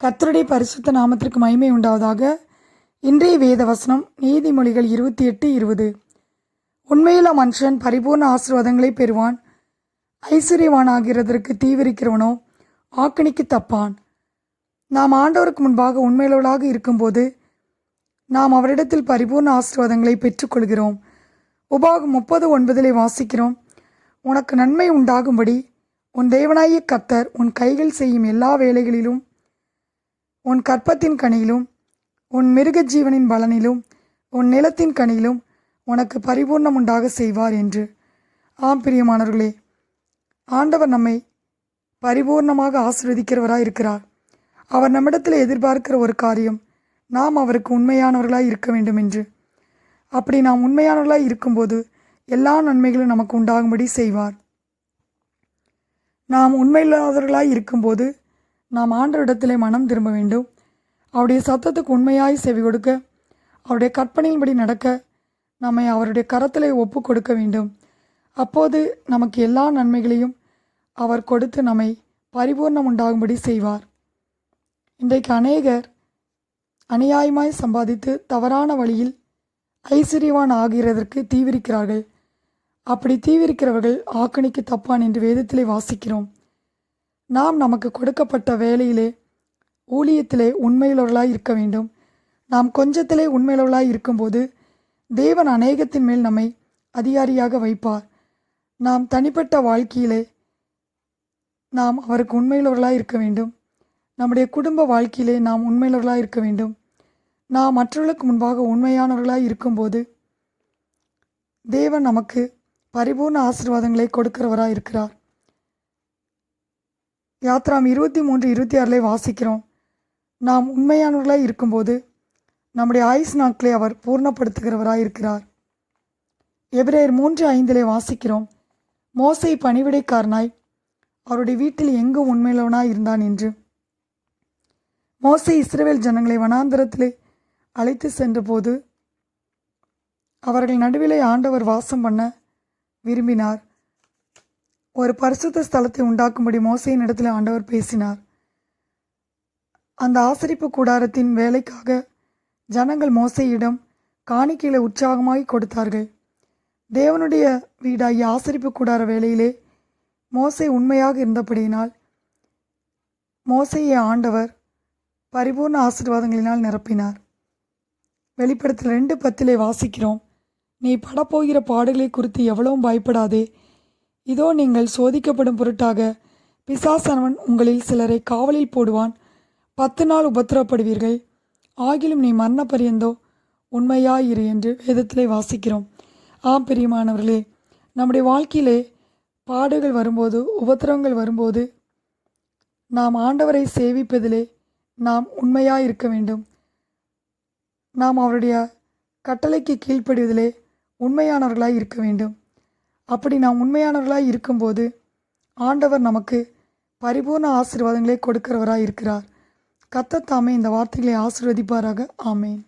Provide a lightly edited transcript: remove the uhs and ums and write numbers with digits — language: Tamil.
கர்த்தருடைய பரிசுத்த நாமத்திற்கு மகிமை உண்டாவதாக. இன்றைய வேத வசனம் நீதிமொழிகள் 28:20. உண்மையுள்ள மனுஷன் பரிபூர்ண ஆசீர்வாதங்களை பெறுவான், ஐஸ்வர்யவான் ஆகிறதற்கு தீவிரிக்கிறவனோ ஆக்கணிக்கு தப்பான். நாம் ஆண்டவருக்கு முன்பாக உண்மையுள்ளவர்களாக இருக்கும்போது நாம் அவரிடத்தில் பரிபூர்ண ஆசீர்வாதங்களை பெற்றுக்கொள்கிறோம். உபாகம் 30:9 வாசிக்கிறோம், உனக்கு நன்மை உண்டாகும்படி உன் தேவனாகிய கர்த்தர் உன் கைகள் செய்யும் எல்லா வேலைகளிலும், உன் கற்பத்தின் கனியிலும், உன் மிருக ஜீவனின் பலனிலும், உன் நிலத்தின் கனியிலும் உனக்கு பரிபூர்ணம் உண்டாக செய்வார் என்று. ஆம் பிரியமானவர்களே, ஆண்டவர் நம்மை பரிபூர்ணமாக ஆசீர்வதிக்கிறவராய் இருக்கிறார். அவர் நம்மிடத்தில் எதிர்பார்க்கிற ஒரு காரியம், நாம் அவருக்கு உண்மையானவர்களாய் இருக்க வேண்டும் என்று. அப்படி நாம் உண்மையானவர்களாய் இருக்கும்போது எல்லா நன்மைகளும் நமக்கு உண்டாகும்படி செய்வார். நாம் உண்மையில்லாதவர்களாய் இருக்கும்போது நாம் ஆண்டவரிடத்திலே மனம் திரும்ப வேண்டும். அவருடைய சத்தத்துக்கு உண்மையாய் செவி கொடுக்க, அவருடைய கற்பனையின்படி நடக்க நம்மை அவருடைய கரத்திலே ஒப்பு கொடுக்க வேண்டும். அப்போது நமக்கு எல்லா நன்மைகளையும் அவர் கொடுத்து நம்மை பரிபூர்ணம் உண்டாகும்படி செய்வார். இன்றைக்கு அநேகர் அநியாயமாய் சம்பாதித்து தவறான வழியில் ஐஸ்வர்யவான் ஆகிறதற்கு தீவிரிக்கிறார்கள். அப்படி தீவிரிக்கிறவர்கள் ஆக்கணிக்கு தப்பான் என்று வேதத்திலே வாசிக்கிறோம். நாம் நமக்கு கொடுக்கப்பட்ட வேலையிலே, ஊழியத்திலே உண்மையுள்ளவர்களாய் இருக்க வேண்டும். நாம் கொஞ்சத்திலே உண்மையுள்ளவர்களாய் இருக்கும்போது தேவன் அநேகத்தின் மேல் நம்மை அதிகாரியாக வைப்பார். நாம் தனிப்பட்ட வாழ்க்கையிலே நாம் அவருக்கு உண்மையுள்ளவர்களாய் இருக்க வேண்டும். நம்முடைய குடும்ப வாழ்க்கையிலே நாம் உண்மையுள்ளவர்களாய் இருக்க வேண்டும். நாம் மற்றவர்களுக்கு முன்பாக உண்மையானவர்களாய் இருக்கும்போது தேவன் நமக்கு பரிபூர்ண ஆசீர்வாதங்களை கொடுக்கிறவராய் இருக்கிறார். யாத்ராம் 23:26 வாசிக்கிறோம், நாம் உண்மையானவர்களாய் இருக்கும்போது நம்முடைய ஆயுசு நாட்களை அவர் பூர்ணப்படுத்துகிறவராய் இருக்கிறார். எபிரேயர் 3:5 வாசிக்கிறோம், மோசே பணிவிடைக்காரனாய் அவருடைய வீட்டில் எங்கும் உண்மையுள்ளவனாய் இருந்தான் என்று. மோசே இஸ்ரவேல் ஜனங்களை வனாந்தரத்திலே அழைத்து சென்றபோது அவர்கள் நடுவிலே ஆண்டவர் வாசம் பண்ண விரும்பினார். ஒரு பரிசுத்த ஸ்தலத்தை உண்டாக்கும்படி மோசேயின் இடத்துல ஆண்டவர் பேசினார். அந்த ஆசரிப்பு கூடாரத்தின் வேலைக்காக ஜனங்கள் மோசேயிடம் காணிக்கைகளை உற்சாகமாய் கொடுத்தார்கள். தேவனுடைய வீடாகிய ஆசரிப்பு கூடார வேலையிலே மோசே உண்மையாக இருந்தபடியினால் மோசேயை ஆண்டவர் பரிபூர்ண ஆசீர்வாதங்களினால் நிரப்பினார். வெளிப்படுத்தல் 2:10 வாசிக்கிறோம், நீ படப்போகிற பாடுகளை குறித்து எவ்வளவும் பயப்படாதே. இதோ நீங்கள் சோதிக்கப்படும் பொருட்டாக பிசாசானவன் உங்களில் சிலரை காவலில் போடுவான். 10 நாள் உபத்திரப்படுவீர்கள். ஆகிலும் நீ மரண பரியந்தோ உண்மையாயிரு என்று வேதத்திலே வாசிக்கிறோம். ஆம் பிரியமானவர்களே, நம்முடைய வாழ்க்கையிலே பாடுகள் வரும்போது, உபத்திரவங்கள் வரும்போது நாம் ஆண்டவரை சேவிப்பதிலே நாம் உண்மையாயிருக்க வேண்டும். நாம் அவருடைய கட்டளைக்கு கீழ்ப்படிவதிலே உண்மையானவர்களாய் இருக்க வேண்டும். அப்படி நாம் உண்மையானவர்களாய் இருக்கும்போது ஆண்டவர் நமக்கு பரிபூர்ண ஆசீர்வாதங்களை கொடுக்கிறவராய் இருக்கிறார். கர்த்தர் தாமே இந்த வார்த்தைகளை ஆசீர்வதிப்பாராக. ஆமேன்.